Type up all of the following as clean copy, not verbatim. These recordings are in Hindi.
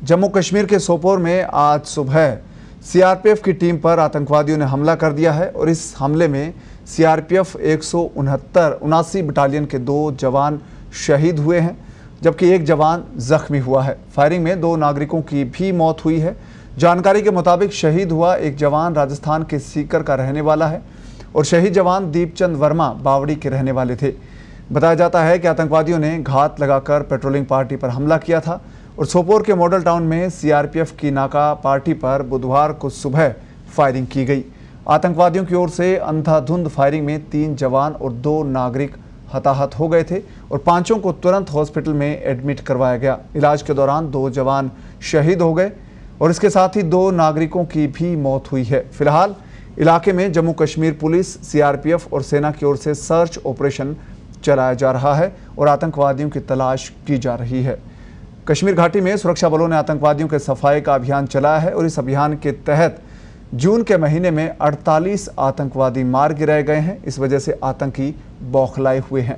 जम्मू कश्मीर के सोपोर में आज सुबह सीआरपीएफ की टीम पर आतंकवादियों ने हमला कर दिया है और इस हमले में सीआरपीएफ 169 बटालियन के 2 जवान शहीद हुए हैं, जबकि एक जवान जख्मी हुआ है। फायरिंग में 2 नागरिकों की भी मौत हुई है। जानकारी के मुताबिक शहीद हुआ एक जवान राजस्थान के सीकर का रहने वाला है और शहीद जवान दीपचंद वर्मा बावड़ी के रहने वाले थे। बताया जाता है कि आतंकवादियों ने घात लगाकर पेट्रोलिंग पार्टी पर हमला किया था और सोपोर के मॉडल टाउन में सीआरपीएफ की नाका पार्टी पर बुधवार को सुबह फायरिंग की गई। आतंकवादियों की ओर से अंधाधुंध फायरिंग में 3 जवान और 2 नागरिक हताहत हो गए थे और 5 को तुरंत हॉस्पिटल में एडमिट करवाया गया। इलाज के दौरान 2 जवान शहीद हो गए और इसके साथ ही 2 नागरिकों की भी मौत हुई है। फिलहाल इलाके में जम्मू कश्मीर पुलिस, सीआरपीएफ और सेना की ओर से सर्च ऑपरेशन चलाया जा रहा है और आतंकवादियों की तलाश की जा रही है। कश्मीर घाटी में सुरक्षा बलों ने आतंकवादियों के सफाई का अभियान चलाया है और इस अभियान के तहत जून के महीने में 48 आतंकवादी मार गिराए गए हैं। इस वजह से आतंकी बौखलाए हुए हैं।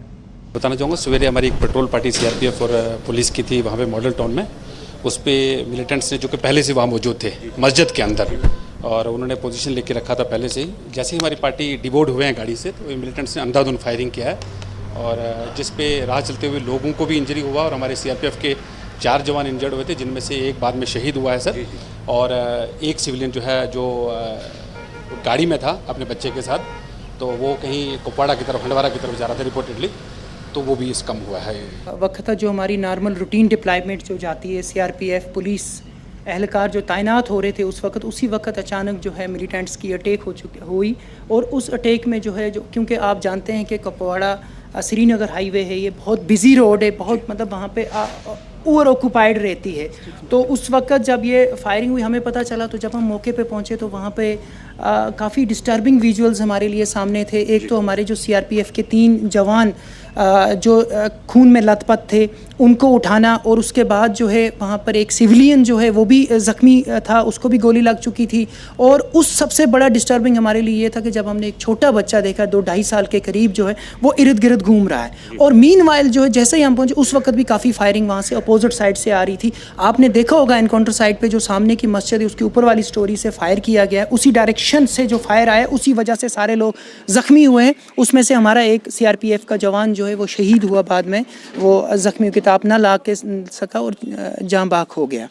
बताना चाहूँगा, सवेरे हमारी एक पेट्रोल पार्टी सीआरपीएफ और पुलिस की थी वहाँ पे मॉडल टाउन में। उस पर मिलिटेंट्स ने, जो कि पहले से वहाँ मौजूद थे मस्जिद के अंदर, और उन्होंने पोजीशन लेके रखा था पहले से ही। जैसे ही हमारी पार्टी डिबोर्ड हुए हैं गाड़ी से, तो मिलिटेंट्स ने अंधाधुंध फायरिंग किया है और जिस पे राह चलते हुए लोगों को भी इंजरी हुआ और हमारे सीआरपीएफ के 4 जवान इंजर्ड हुए थे, जिनमें से एक बाद में शहीद हुआ है सर। और एक सिविलियन जो है, जो गाड़ी में था अपने बच्चे के साथ, तो वो कहीं कुपवाड़ा की तरफ, हंडवारा की तरफ जा रहा था रिपोर्टेडली, तो वो भी इस कम हुआ है। वक्त जो हमारी नॉर्मल रूटीन डिप्लॉयमेंट जो जाती है, सीआरपीएफ पुलिस एहलकार जो तैनात हो रहे थे उसी वक्त अचानक जो है मिलिटेंट्स की अटैक हुई और उस अटैक में जो है, जो क्योंकि आप जानते हैं कि कुपवाड़ा श्रीनगर हाईवे है, ये बहुत बिजी रोड है, बहुत मतलब वहाँ पे ओवर ऑक्यूपाइड रहती है। तो उस वक्त जब ये फायरिंग हुई, हमें पता चला, तो जब हम मौके पे पहुँचे तो वहाँ पे काफ़ी डिस्टर्बिंग विजुअल्स हमारे लिए सामने थे। एक तो हमारे जो सीआरपीएफ के 3 जवान जो खून में लथपथ थे, उनको उठाना, और उसके बाद जो है वहाँ पर एक सिविलियन जो है वो भी ज़ख्मी था, उसको भी गोली लग चुकी थी। और उस सबसे बड़ा डिस्टर्बिंग हमारे लिए ये था कि जब हमने एक छोटा बच्चा देखा 2-2.5 साल के करीब जो है वो इर्द गिर्द घूम रहा है। और मीनवाइल जो है, जैसे ही हम पहुँचे उस वक्त भी काफ़ी फायरिंग वहाँ से अपोजिट साइड से आ रही थी। आपने देखा होगा एनकाउंटर साइड पर जो सामने की मस्जिद है उसके ऊपर वाली स्टोरी से फायर किया गया है, उसी डायरेक्शन से जो फायर आया, उसी वजह से सारे लोग ज़ख्मी हुए हैं। उसमें से हमारा एक सीआरपीएफ का जवान जो है वो शहीद हुआ, बाद में वो ज़ख्मियों की ताप ना ला के सका और जाँ बाक हो गया।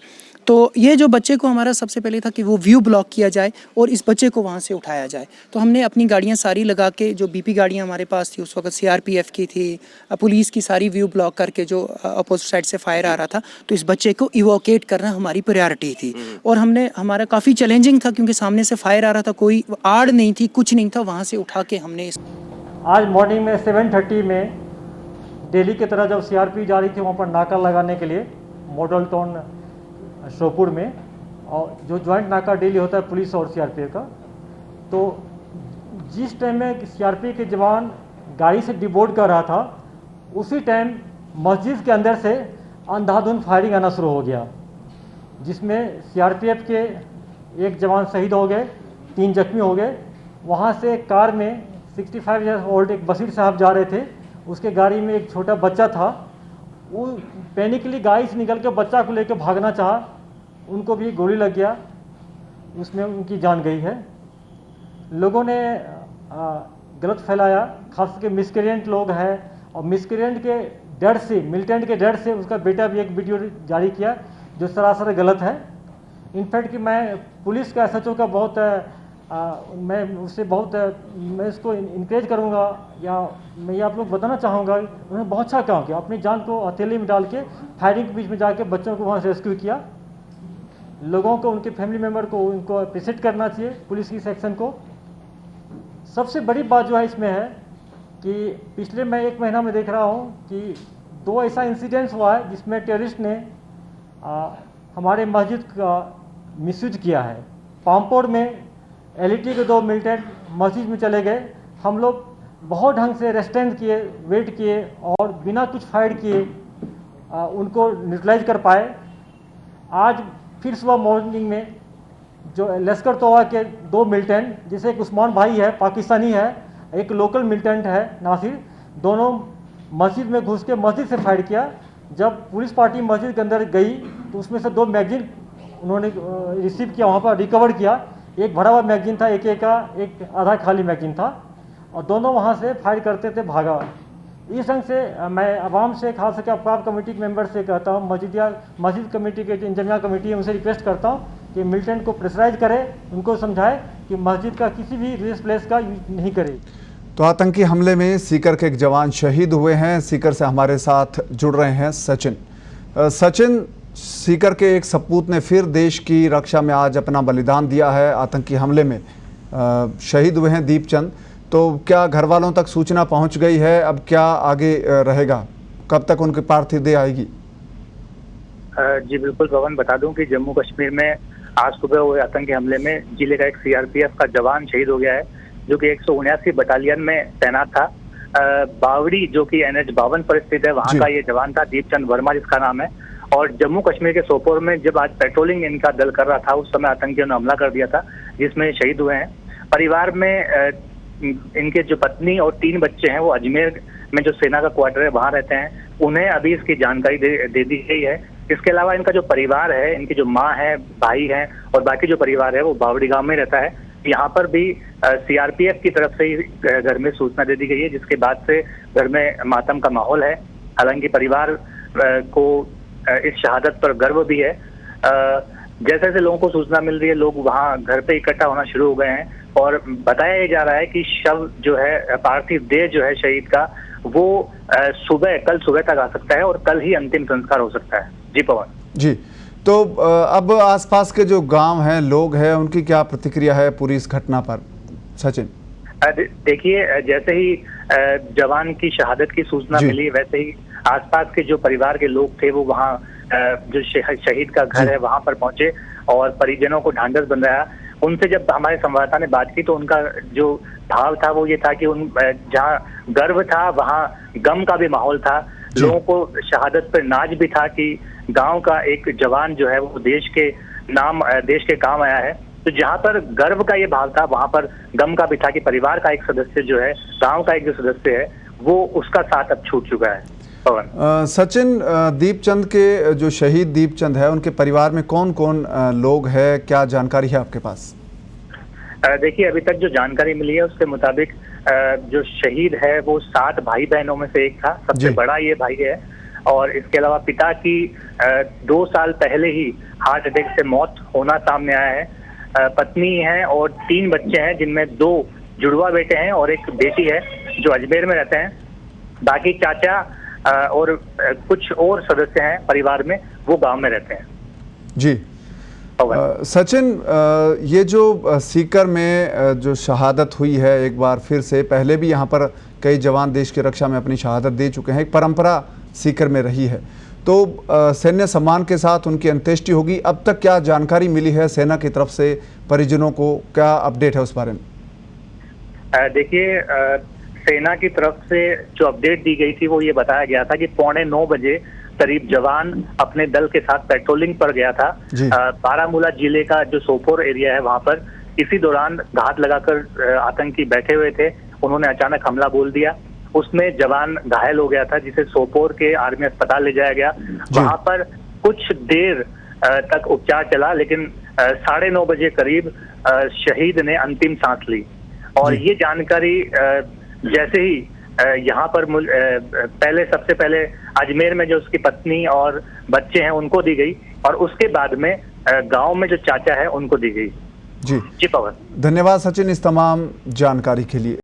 तो ये जो बच्चे को हमारा सबसे पहले था कि वो व्यू ब्लॉक किया जाए और इस बच्चे को वहाँ से उठाया जाए। तो हमने अपनी गाड़ियाँ सारी लगा के, जो बीपी गाड़ियाँ हमारे पास थी उस वक्त सीआरपीएफ की थी, पुलिस की, सारी व्यू ब्लॉक करके जो अपोजिट साइड से फायर आ रहा था, तो इस बच्चे को इवोकेट करना हमारी प्रायोरिटी थी। और हमारा काफ़ी चैलेंजिंग था क्योंकि सामने से फायर आ रहा था, कोई आड़ नहीं थी, कुछ नहीं था। वहाँ से उठा के हमने आज मॉर्निंग में 7:30 में दिल्ली की तरह जब सीआरपी जा रही थी वहाँ पर नाका लगाने के लिए मॉडल टाउन सोपोर में, और जो ज्वाइंट नाका डेली होता है पुलिस और सीआरपीएफ का, तो जिस टाइम में सीआरपी के जवान गाड़ी से डिबोर्ड कर रहा था, उसी टाइम मस्जिद के अंदर से अंधाधुंध फायरिंग आना शुरू हो गया, जिसमें सीआरपीएफ के 1 जवान शहीद हो गए, 3 जख्मी हो गए। वहाँ से कार में 65 ईयर्स ओल्ड एक बशीर साहब जा रहे थे, उसके गाड़ी में एक छोटा बच्चा था। वो पैनिकली गाड़ी से निकल के बच्चा को लेकर भागना चाहा, उनको भी गोली लग गया, उसमें उनकी जान गई है। लोगों ने गलत फैलाया, खास करके मिसक्रिएंट लोग हैं, और मिसक्रिएंट के डर से, मिलिटेंट के डर से उसका बेटा भी एक वीडियो जारी किया जो सरासर गलत है। इनफैक्ट कि मैं पुलिस का एसएचओ का मैं इसको इनकरेज करूंगा, या मैं ये आप लोग बताना चाहूँगा, उन्होंने बहुत अच्छा काम किया, अपनी जान को हथेली में डाल के फायरिंग के बीच में जाके बच्चों को वहाँ से रेस्क्यू किया। लोगों को, उनके फैमिली मेम्बर को, उनको अप्रिशिएट करना चाहिए पुलिस की सेक्शन को। सबसे बड़ी बात जो है इसमें है कि पिछले मैं 1 महीना में देख रहा हूँ कि 2 ऐसा इंसिडेंट्स हुआ है जिसमें टेररिस्ट ने हमारे मस्जिद का मिसयूज किया है। पामपोर में एलईटी के 2 मिलिटेंट मस्जिद में चले गए, हम लोग बहुत ढंग से रेस्टेंट किए, वेट किए और बिना कुछ फायर किए उनको न्यूट्रलाइज कर पाए। आज फिर सुबह मॉर्निंग में जो लश्कर तोबा के 2 मिलिटेंट, जैसे एक उस्मान भाई है, पाकिस्तानी है, एक लोकल मिलिटेंट है नासिर, दोनों मस्जिद में घुस के मस्जिद से फायर किया। जब पुलिस पार्टी मस्जिद के अंदर गई तो उसमें से 2 मैगजीन उन्होंने रिसीव किया, वहाँ पर रिकवर किया। एक भरा हुआ मैगजीन था AK का, एक आधा खाली मैगजीन था, और दोनों वहाँ से फायर करते थे भागा। इस ढंग से मैं आवाम से, खास करके अवकाफ कमेटी के मेंबर से कहता हूँ, मस्जिद कमेटी के जो इंतजामिया कमेटी है उनसे रिक्वेस्ट करता हूँ कि मिलिटेंट को प्रेशराइज करे, उनको समझाए कि मस्जिद का किसी भी रिलीजियस प्लेस का यूज नहीं करे। तो आतंकी हमले में सीकर के एक जवान शहीद हुए हैं। सीकर से हमारे साथ जुड़ रहे हैं सचिन। सचिन, सीकर के एक सपूत ने फिर देश की रक्षा में आज अपना बलिदान दिया है। आतंकी हमले में शहीद हुए हैं दीपचंद। तो क्या घर वालों तक सूचना पहुंच गई है? अब क्या आगे रहेगा? कब तक उनकी पार्थिव देह आएगी? जी बिल्कुल पवन, बता दूं कि जम्मू कश्मीर में आज सुबह हुए आतंकी हमले में जिले का एक CRPF का जवान शहीद हो गया है, जो कि 179 बटालियन में तैनात था। बावड़ी जो कि NH 52 पर स्थित है, वहाँ का ये जवान था, दीपचंद वर्मा जिसका नाम है। और जम्मू कश्मीर के सोपोर में जब आज पेट्रोलिंग इनका दल कर रहा था, उस समय आतंकियों ने हमला कर दिया था, जिसमें शहीद हुए हैं। परिवार में इनके जो पत्नी और 3 बच्चे हैं वो अजमेर में जो सेना का क्वार्टर है वहाँ रहते हैं। उन्हें अभी इसकी जानकारी दे दी गई है। इसके अलावा इनका जो परिवार है, इनकी जो माँ है, भाई है और बाकी जो परिवार है वो बावड़ी गांव में रहता है। यहाँ पर भी CRPF की तरफ से ही घर में सूचना दे दी गई है, जिसके बाद से घर में मातम का माहौल है। हालांकि परिवार को इस शहादत पर गर्व भी है। जैसे जैसे लोगों को सूचना मिल रही है, लोग वहाँ घर पे इकट्ठा होना शुरू हो गए हैं और बताया जा रहा है कि शव जो है, पार्थिव देह जो है शहीद का, वो कल सुबह तक आ सकता है और कल ही अंतिम संस्कार हो सकता है। जी पवन जी, तो अब आसपास के जो गांव हैं, लोग हैं, उनकी क्या प्रतिक्रिया है पूरी इस घटना पर? सचिन, देखिए, जैसे ही जवान की शहादत की सूचना मिली, वैसे ही आसपास के जो परिवार के लोग थे वो वहाँ जो शहीद का घर है वहाँ पर पहुंचे और परिजनों को ढांढस बंधाया। उनसे जब हमारे संवाददाता ने बात की तो उनका जो भाव था वो ये था कि जहाँ गर्व था वहाँ गम का भी माहौल था। लोगों को शहादत पर नाज भी था कि गांव का एक जवान जो है वो देश के काम आया है। तो जहाँ पर गर्व का ये भाव था, वहाँ पर गम का भी था कि परिवार का एक सदस्य जो है, गांव का एक जो सदस्य है, वो उसका साथ अब छूट चुका है। पवन, सचिन, दीपचंद के जो शहीद दीपचंद है, उनके परिवार में कौन कौन लोग हैं? क्या जानकारी है आपके पास? देखिए, अभी तक जो जानकारी मिली है उसके मुताबिक जो शहीद है वो 7 भाई बहनों में से एक था। सबसे बड़ा ये भाई है। और इसके अलावा पिता की 2 साल पहले ही हार्ट अटैक से मौत होना सामने आया है। पत्नी है और 3 बच्चे हैं, जिनमें 2 जुड़वा बेटे हैं और एक बेटी है जो अजमेर में रहते हैं। बाकी चाचा और कुछ और सदस्य हैं परिवार में, वो गांव में रहते हैं। जी सचिन, ये जो सीकर में जो शहादत हुई है, एक बार फिर से, पहले भी यहाँ पर कई जवान देश की रक्षा में अपनी शहादत दे चुके हैं, एक परंपरा सीकर में रही है। तो सैन्य सम्मान के साथ उनकी अंत्येष्टि होगी। अब तक क्या जानकारी मिली है सेना की तरफ से परिजनों को? क्या अपडेट है उस बारे में? देखिए, सेना की तरफ से जो अपडेट दी गई थी वो ये बताया गया था कि 8:45 बजे करीब जवान अपने दल के साथ पेट्रोलिंग पर गया था। बारामूला जिले का जो सोपोर एरिया है वहां पर इसी दौरान घात लगाकर आतंकी बैठे हुए थे। उन्होंने अचानक हमला बोल दिया। उसमें जवान घायल हो गया था, जिसे सोपोर के आर्मी अस्पताल ले जाया गया। वहां पर कुछ देर तक उपचार चला, लेकिन 9:30 बजे करीब शहीद ने अंतिम सांस ली। और ये जानकारी जैसे ही यहाँ पर सबसे पहले अजमेर में जो उसकी पत्नी और बच्चे हैं उनको दी गई और उसके बाद में गांव में जो चाचा है उनको दी गई। जी पवन, धन्यवाद सचिन इस तमाम जानकारी के लिए।